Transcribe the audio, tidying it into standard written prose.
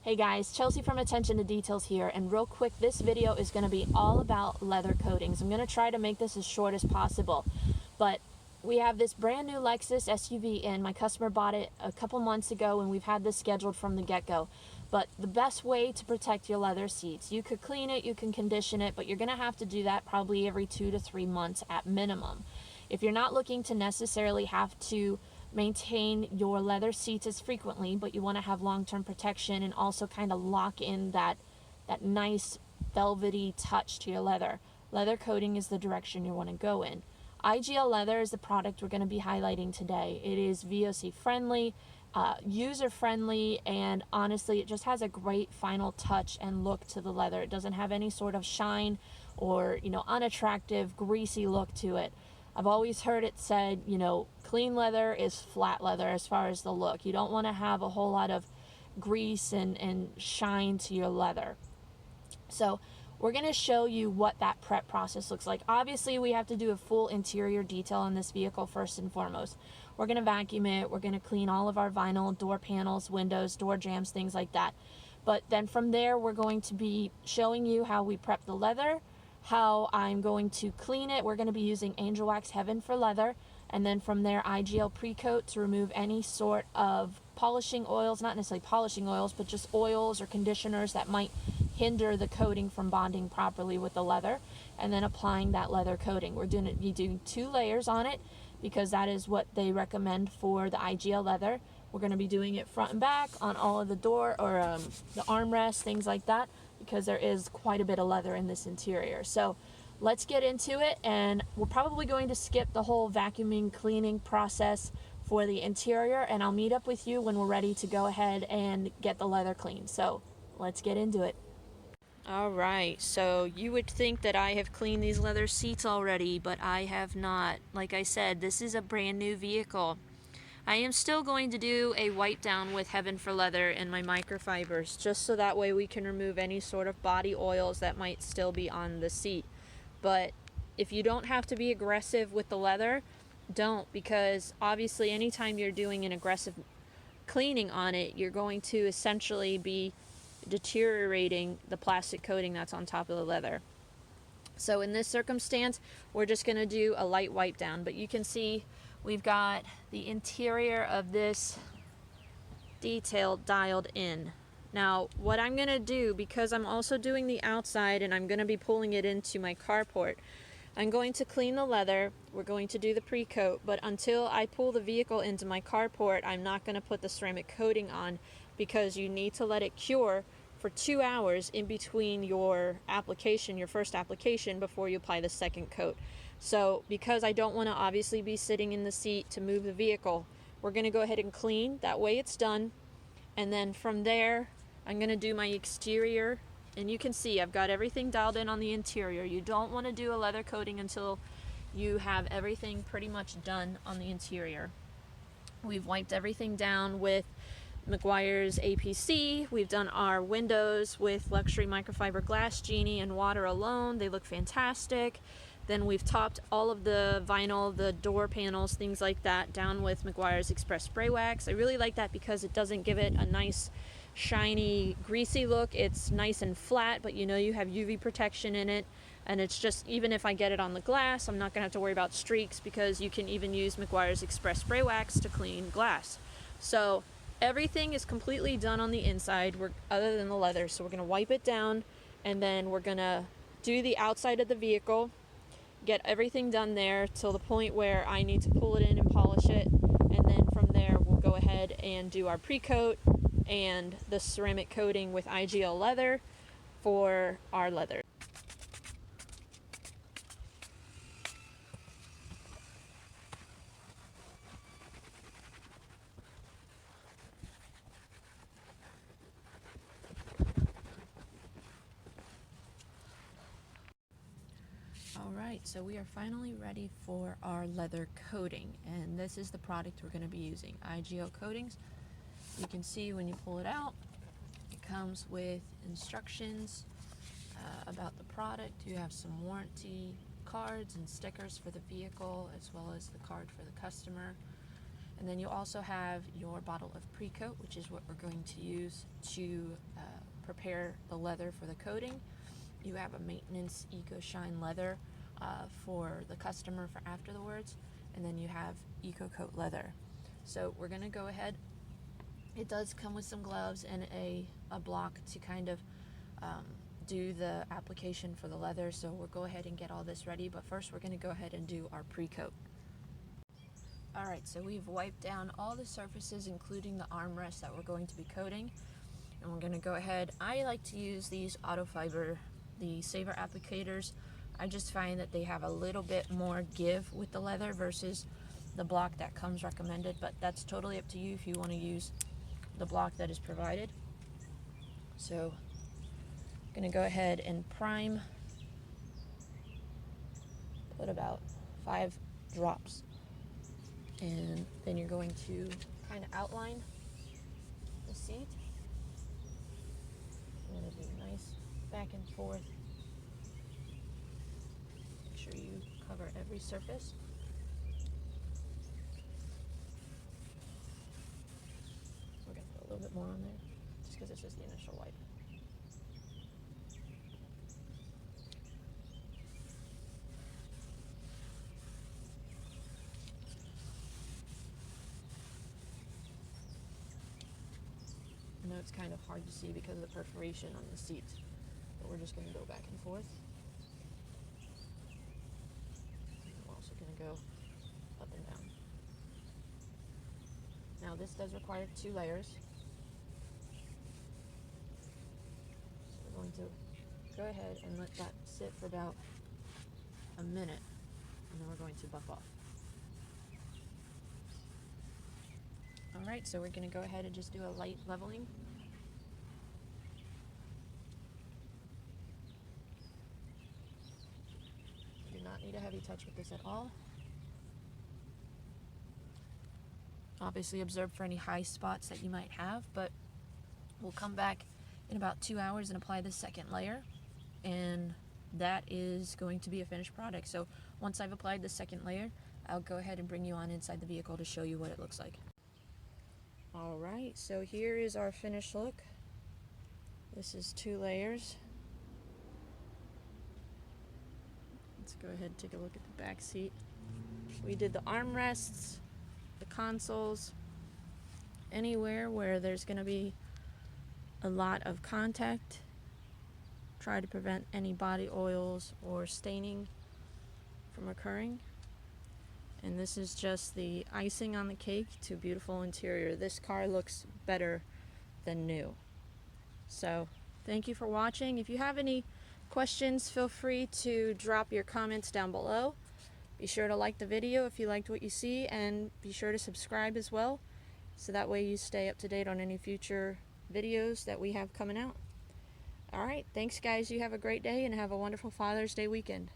Hey guys, Chelsea from Attention to Details here, and real quick, this video is going to be all about leather coatings. I'm going to try to make this as short as possible, but we have this brand new Lexus SUV in. My customer bought it a couple months ago, and we've had this scheduled from the get-go. But the best way to protect your leather seats, you could clean it, you can condition it, but you're going to have to do that probably every 2 to 3 months at minimum. If you're not looking to necessarily have to maintain your leather seats as frequently, but you want to have long-term protection and also kind of lock in that nice velvety touch to your leather, leather coating is the direction you want to go in. IGL Leather is the product we're going to be highlighting today. It is VOC friendly, user friendly, and honestly it just has a great final touch and look to the leather. It doesn't have any sort of shine or unattractive greasy look to it. I've always heard it said, clean leather is flat leather as far as the look. You don't want to have a whole lot of grease and shine to your leather. So we're going to show you what that prep process looks like. Obviously, we have to do a full interior detail on this vehicle first and foremost. We're going to vacuum it. We're going to clean all of our vinyl, door panels, windows, door jambs, things like that. But then from there, we're going to be showing you how we prep the leather, how I'm going to clean it. We're going to be using Angel Wax Heaven for leather, and then from there IGL pre-coat to remove any sort of polishing oils, not necessarily polishing oils, but just oils or conditioners that might hinder the coating from bonding properly with the leather, and then applying that leather coating. We're doing 2 layers on it because that is what they recommend for the IGL leather. We're going to be doing it front and back on all of the door or the armrests, things like that, because there is quite a bit of leather in this interior. So let's get into it, and we're probably going to skip the whole vacuuming cleaning process for the interior, and I'll meet up with you when we're ready to go ahead and get the leather cleaned. So let's get into it. Alright, so you would think that I have cleaned these leather seats already, but I have not. Like I said, this is a brand new vehicle. I am still going to do a wipe down with Heaven for Leather and my microfibers, just so that way we can remove any sort of body oils that might still be on the seat. But if you don't have to be aggressive with the leather, don't, because obviously anytime you're doing an aggressive cleaning on it, you're going to essentially be deteriorating the plastic coating that's on top of the leather. So in this circumstance, we're just going to do a light wipe down, but you can see we've got the interior of this detail dialed in. Now, what I'm going to do, because I'm also doing the outside and I'm going to be pulling it into my carport, I'm going to clean the leather, we're going to do the pre-coat, but until I pull the vehicle into my carport, I'm not going to put the ceramic coating on, because you need to let it cure for 2 hours in between your application, your first application, before you apply the second coat. So because I don't want to obviously be sitting in the seat to move the vehicle, we're going to go ahead and clean. That way it's done. And then from there, I'm going to do my exterior. And you can see I've got everything dialed in on the interior. You don't want to do a leather coating until you have everything pretty much done on the interior. We've wiped everything down with Meguiar's APC. We've done our windows with Luxury Microfiber Glass Genie and water alone. They look fantastic. Then we've topped all of the vinyl, the door panels, things like that, down with Meguiar's Express Spray Wax. I really like that because it doesn't give it a nice, shiny, greasy look. It's nice and flat, but you have UV protection in it. And it's just, even if I get it on the glass, I'm not going to have to worry about streaks, because you can even use Meguiar's Express Spray Wax to clean glass. So everything is completely done on the inside, other than the leather. So we're going to wipe it down, and then we're going to do the outside of the vehicle, get everything done there till the point where I need to pull it in and polish it. And then from there, we'll go ahead and do our pre-coat and the ceramic coating with IGL Leather for our leather. Alright, so we are finally ready for our leather coating, and this is the product we're going to be using, IGL Coatings. You can see when you pull it out, it comes with instructions about the product. You have some warranty cards and stickers for the vehicle, as well as the card for the customer. And then you also have your bottle of pre-coat, which is what we're going to use to prepare the leather for the coating. You have a maintenance Eco Shine leather for the customer for afterwards, and then you have Eco Coat leather. So we're going to go ahead. It does come with some gloves and a block to kind of do the application for the leather, so we'll go ahead and get all this ready, but first we're going to go ahead and do our pre-coat. Alright, so we've wiped down all the surfaces, including the armrests that we're going to be coating, and we're going to go ahead. I like to use these auto fiber, the Saver applicators. I just find that they have a little bit more give with the leather versus the block that comes recommended, but that's totally up to you if you want to use the block that is provided. So I'm going to go ahead and prime, put about 5 drops, and then you're going to kind of outline the seat. You want to do nice back and forth. Make sure you cover every surface. We're going to put a little bit more on there just because it's just the initial wipe. I know it's kind of hard to see because of the perforation on the seat, but we're just going to go back and forth. We're also going to go up and down. Now this does require 2 layers. So we're going to go ahead and let that sit for about a minute, and then we're going to buff off. Alright, so we're going to go ahead and just do a light leveling. You do not need a heavy touch with this at all. Obviously observe for any high spots that you might have, but we'll come back in about 2 hours and apply the second layer, and that is going to be a finished product. So once I've applied the second layer, I'll go ahead and bring you on inside the vehicle to show you what it looks like. Alright, so here is our finished look. This is 2 layers. Let's go ahead and take a look at the back seat. We did the armrests, the consoles, anywhere where there's going to be a lot of contact. Try to prevent any body oils or staining from occurring. And this is just the icing on the cake to beautiful interior. This car looks better than new. So thank you for watching. If you have any questions, feel free to drop your comments down below. Be sure to like the video if you liked what you see, and be sure to subscribe as well, so that way you stay up to date on any future videos that we have coming out. Alright, thanks guys. You have a great day and have a wonderful Father's Day weekend.